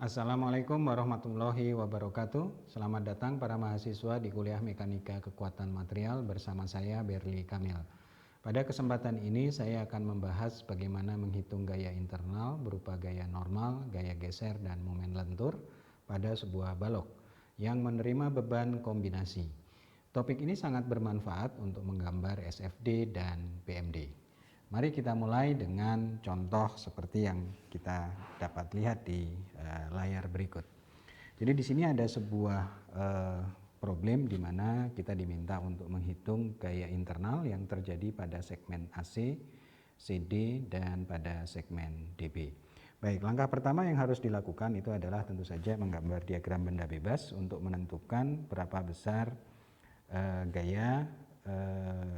Assalamualaikum warahmatullahi wabarakatuh. Selamat datang para mahasiswa di kuliah Mekanika Kekuatan Material bersama saya Berli Kamil. Pada kesempatan ini saya akan membahas bagaimana menghitung gaya internal berupa gaya normal, gaya geser, dan momen lentur pada sebuah balok yang menerima beban kombinasi. Topik ini sangat bermanfaat untuk menggambar SFD dan PMD. Mari kita mulai dengan contoh seperti yang kita dapat lihat di layar berikut. Jadi di sini ada sebuah problem di mana kita diminta untuk menghitung gaya internal yang terjadi pada segmen AC, CD, dan pada segmen DB. Baik, langkah pertama yang harus dilakukan itu adalah tentu saja menggambar diagram benda bebas untuk menentukan berapa besar gaya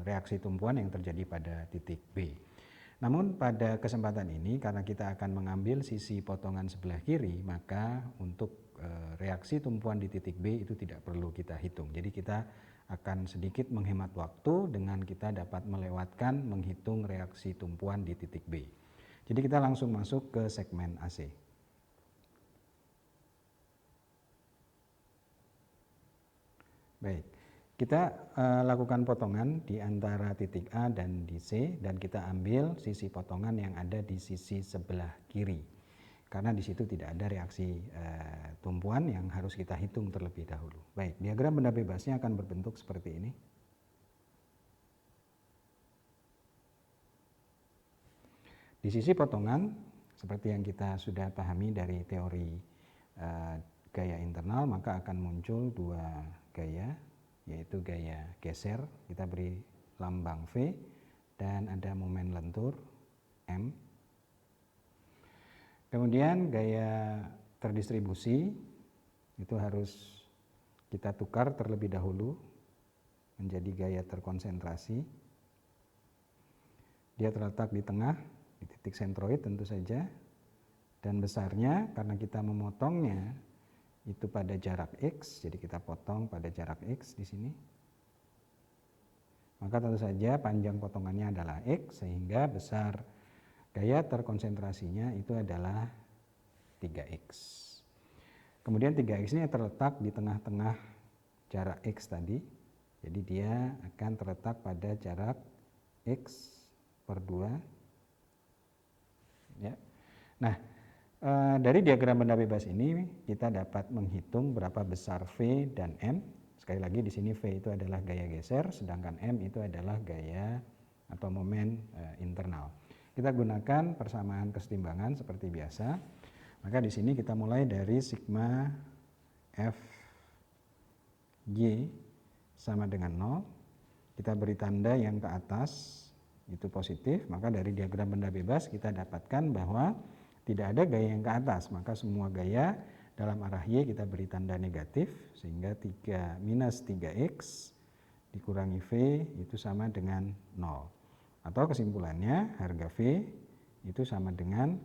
reaksi tumpuan yang terjadi pada titik B. Namun pada kesempatan ini karena kita akan mengambil sisi potongan sebelah kiri, maka untuk reaksi tumpuan di titik B itu tidak perlu kita hitung. Jadi kita akan sedikit menghemat waktu dengan kita dapat melewatkan menghitung reaksi tumpuan di titik B. Jadi kita langsung masuk ke segmen AC. Baik. Kita lakukan potongan di antara titik A dan di C dan kita ambil sisi potongan yang ada di sisi sebelah kiri. Karena di situ tidak ada reaksi tumpuan yang harus kita hitung terlebih dahulu. Baik, diagram benda bebasnya akan berbentuk seperti ini. Di sisi potongan, seperti yang kita sudah pahami dari teori gaya internal, maka akan muncul dua gaya, yaitu gaya geser, kita beri lambang V, dan ada momen lentur M. Kemudian gaya terdistribusi itu harus kita tukar terlebih dahulu menjadi gaya terkonsentrasi. Dia terletak di tengah, di titik sentroid tentu saja, dan besarnya karena kita memotongnya itu pada jarak X, jadi kita potong pada jarak X di sini. Maka tentu saja panjang potongannya adalah X, sehingga besar gaya terkonsentrasinya itu adalah 3X. Kemudian 3X ini terletak di tengah-tengah jarak X tadi, jadi dia akan terletak pada jarak X per 2. Ya. Nah, dari diagram benda bebas ini kita dapat menghitung berapa besar V dan M. Sekali lagi di sini V itu adalah gaya geser, sedangkan M itu adalah gaya atau momen internal. Kita gunakan persamaan kesetimbangan seperti biasa. Maka di sini kita mulai dari sigma F Y sama dengan 0. Kita beri tanda yang ke atas itu positif, maka dari diagram benda bebas kita dapatkan bahwa tidak ada gaya yang ke atas, maka semua gaya dalam arah Y kita beri tanda negatif, sehingga 3 minus 3X dikurangi V itu sama dengan 0. Atau kesimpulannya harga V itu sama dengan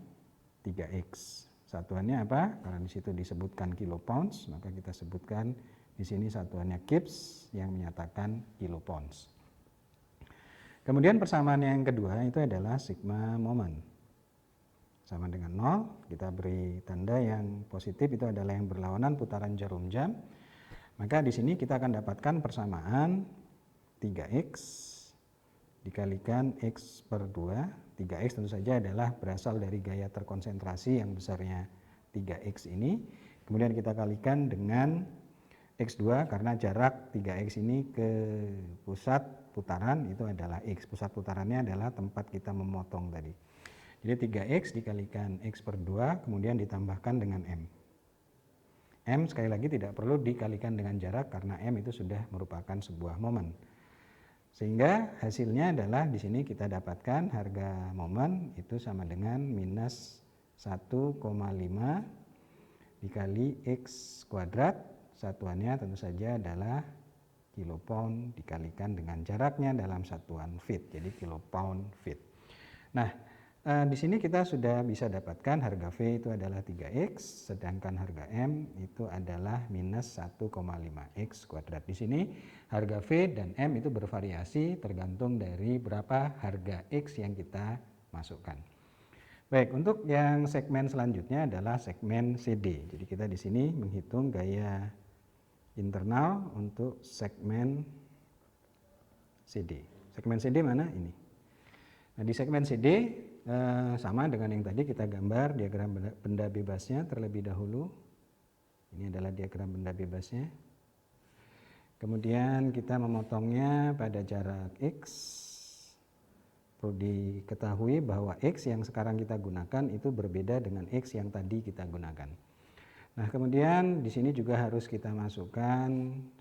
3X. Satuannya apa? Karena di situ disebutkan kilopounds, maka kita sebutkan di sini satuannya kips yang menyatakan kilopounds. Kemudian persamaan yang kedua itu adalah sigma moment. Sama dengan 0, kita beri tanda yang positif itu adalah yang berlawanan putaran jarum jam. Maka di sini kita akan dapatkan persamaan 3X dikalikan X per 2. 3X tentu saja adalah berasal dari gaya terkonsentrasi yang besarnya 3X ini. Kemudian kita kalikan dengan X2 karena jarak 3X ini ke pusat putaran itu adalah X. Pusat putarannya adalah tempat kita memotong tadi. Jadi 3X dikalikan X per 2 kemudian ditambahkan dengan M. M sekali lagi tidak perlu dikalikan dengan jarak karena M itu sudah merupakan sebuah momen. Sehingga hasilnya adalah di sini kita dapatkan harga momen itu sama dengan minus 1,5 dikali X kuadrat. Satuannya tentu saja adalah kilopound dikalikan dengan jaraknya dalam satuan feet, jadi kilopound feet. Nah, di sini kita sudah bisa dapatkan harga V itu adalah 3X, sedangkan harga M itu adalah minus 1,5X kuadrat. Di sini harga V dan M itu bervariasi tergantung dari berapa harga X yang kita masukkan. Baik, untuk yang segmen selanjutnya adalah segmen CD. Jadi kita di sini menghitung gaya internal untuk segmen CD. Segmen CD mana? Ini. Nah, di segmen CD sama dengan yang tadi, kita gambar diagram benda bebasnya terlebih dahulu. Ini adalah diagram benda bebasnya. Kemudian kita memotongnya pada jarak X. Perlu diketahui bahwa X yang sekarang kita gunakan itu berbeda dengan X yang tadi kita gunakan. Nah, kemudian di sini juga harus kita masukkan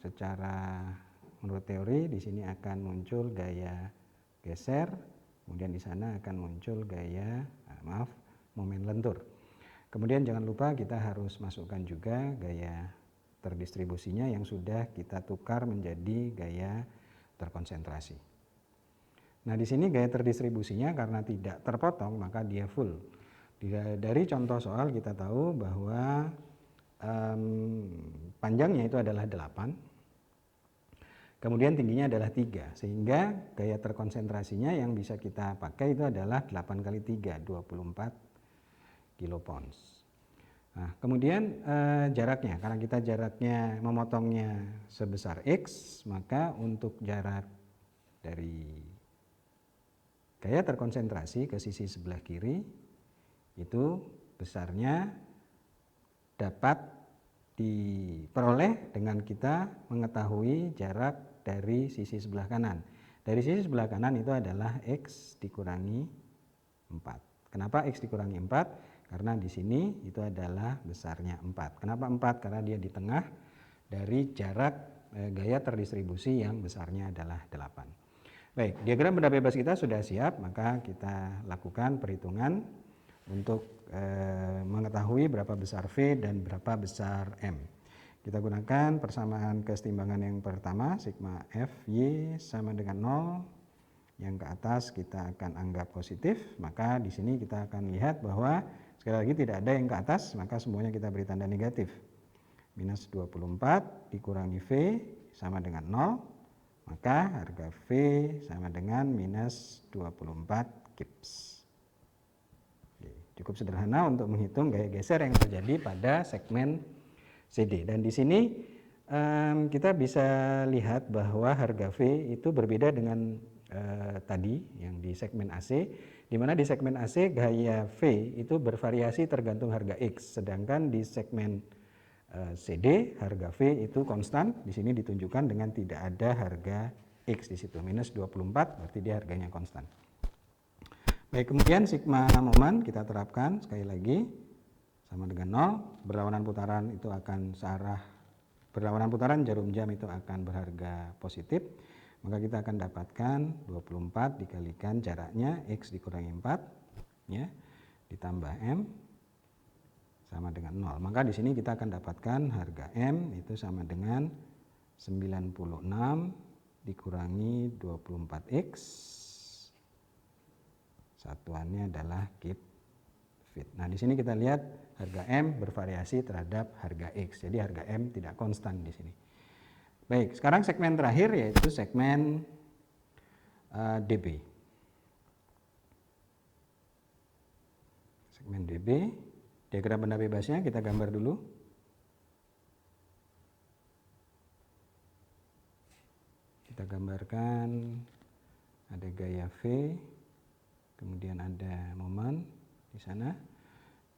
secara menurut teori, di sini akan muncul gaya geser, kemudian di sana akan muncul gaya momen lentur. Kemudian jangan lupa kita harus masukkan juga gaya terdistribusinya yang sudah kita tukar menjadi gaya terkonsentrasi. Nah, di sini gaya terdistribusinya karena tidak terpotong maka dia full. Dari contoh soal kita tahu bahwa panjangnya itu adalah 8, kemudian tingginya adalah 3, sehingga gaya terkonsentrasinya yang bisa kita pakai itu adalah 8 kali 3, 24 kilopons. Nah, kemudian jaraknya, karena kita jaraknya memotongnya sebesar X, maka untuk jarak dari gaya terkonsentrasi ke sisi sebelah kiri itu besarnya dapat diperoleh dengan kita mengetahui jarak dari sisi sebelah kanan. Dari sisi sebelah kanan itu adalah X dikurangi 4. Kenapa X dikurangi 4? Karena di sini itu adalah besarnya 4. Kenapa 4? Karena dia di tengah dari jarak gaya terdistribusi yang besarnya adalah 8. Baik, diagram benda bebas kita sudah siap, maka kita lakukan perhitungan untuk mengetahui berapa besar V dan berapa besar M. Kita gunakan persamaan kesetimbangan yang pertama, sigma Fy sama dengan 0. Yang ke atas kita akan anggap positif, maka di sini kita akan lihat bahwa sekali lagi tidak ada yang ke atas, maka semuanya kita beri tanda negatif. Minus 24 dikurangi V sama dengan 0. Maka harga V sama dengan minus 24 kips. Cukup sederhana untuk menghitung gaya geser yang terjadi pada segmen CD. Dan di sini kita bisa lihat bahwa harga V itu berbeda dengan tadi yang di segmen AC, di mana di segmen AC gaya V itu bervariasi tergantung harga X, sedangkan di segmen CD harga V itu konstan. Di sini ditunjukkan dengan tidak ada harga X di situ, minus 24, berarti dia harganya konstan. Baik, kemudian sigma momen kita terapkan sekali lagi sama dengan 0. Berlawanan putaran itu akan searah, berlawanan putaran jarum jam itu akan berharga positif, maka kita akan dapatkan 24 dikalikan jaraknya X dikurangi 4 ya, ditambah M sama dengan 0. Maka di sini kita akan dapatkan harga M itu sama dengan 96 dikurangi 24X. Satuannya adalah kip fit. Nah, di sini kita lihat harga M bervariasi terhadap harga X. Jadi harga M tidak konstan di sini. Baik, sekarang segmen terakhir yaitu segmen DB. Segmen DB. Diagram benda bebasnya kita gambar dulu. Kita gambarkan ada gaya V, kemudian ada momen di sana.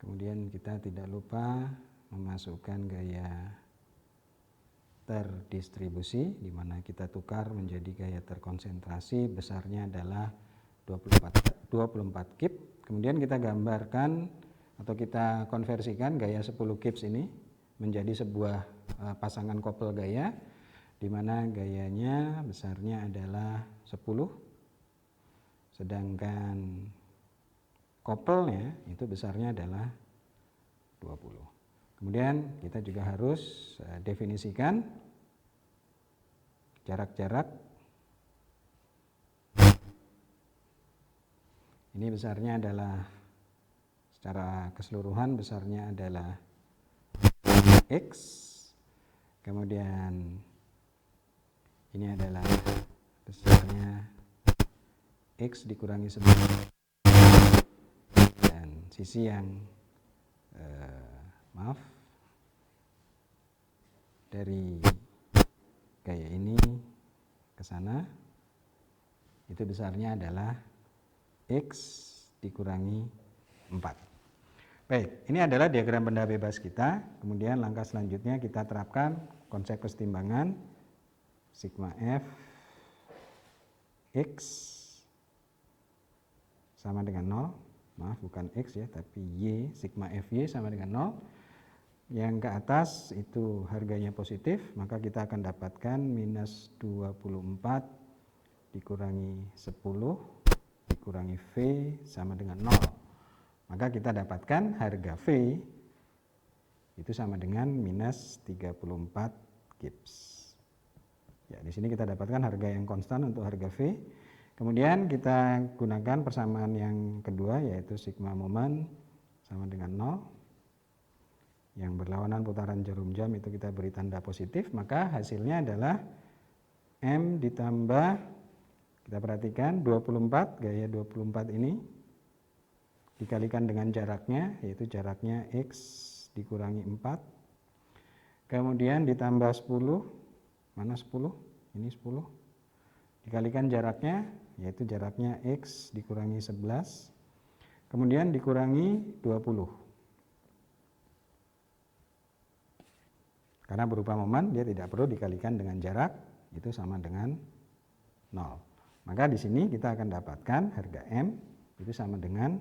Kemudian kita tidak lupa memasukkan gaya terdistribusi, di mana kita tukar menjadi gaya terkonsentrasi, besarnya adalah 24 kip. Kemudian kita gambarkan atau kita konversikan gaya 10 kips ini menjadi sebuah pasangan kopel gaya, di mana gayanya besarnya adalah 10, sedangkan kopelnya itu besarnya adalah 20. Kemudian kita juga harus definisikan jarak-jarak. Ini besarnya adalah, secara keseluruhan besarnya adalah X, kemudian ini adalah besarnya X dikurangi 9 dan sisi yang dari gaya ini ke sana, itu besarnya adalah X dikurangi 4. Baik, ini adalah diagram benda bebas kita. Kemudian langkah selanjutnya kita terapkan konsep kesetimbangan sigma F X sama dengan 0. Maaf, bukan X ya, tapi Y, sigma FY sama dengan 0. Yang ke atas itu harganya positif, maka kita akan dapatkan minus 24 dikurangi 10 dikurangi V sama dengan 0. Maka kita dapatkan harga V itu sama dengan minus 34 Gibbs. Ya, di sini kita dapatkan harga yang konstan untuk harga V. Kemudian kita gunakan persamaan yang kedua, yaitu sigma moment sama dengan 0. Yang berlawanan putaran jarum jam itu kita beri tanda positif, maka hasilnya adalah M ditambah, kita perhatikan 24, gaya 24 ini dikalikan dengan jaraknya, yaitu jaraknya X dikurangi 4. Kemudian ditambah 10, mana 10? Ini 10. Dikalikan jaraknya, yaitu jaraknya X dikurangi 11. Kemudian dikurangi 20. Karena berupa momen, dia tidak perlu dikalikan dengan jarak, itu sama dengan 0. Maka di sini kita akan dapatkan harga M itu sama dengan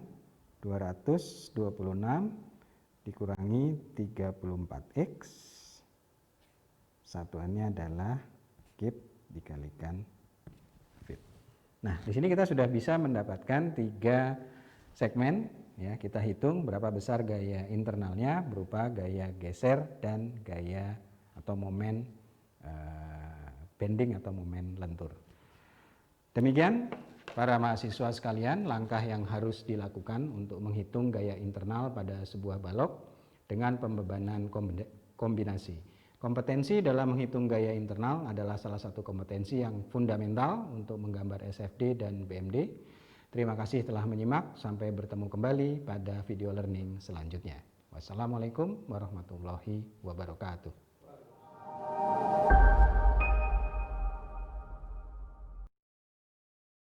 226 dikurangi 34X. Satuannya adalah Gibb dikalikan Feet. Nah, di sini kita sudah bisa mendapatkan 3 segmen. Ya, kita hitung berapa besar gaya internalnya berupa gaya geser dan gaya atau momen bending atau momen lentur. Demikian para mahasiswa sekalian, langkah yang harus dilakukan untuk menghitung gaya internal pada sebuah balok dengan pembebanan kombinasi. Kompetensi dalam menghitung gaya internal adalah salah satu kompetensi yang fundamental untuk menggambar SFD dan BMD. Terima kasih telah menyimak, sampai bertemu kembali pada video learning selanjutnya. Wassalamualaikum warahmatullahi wabarakatuh.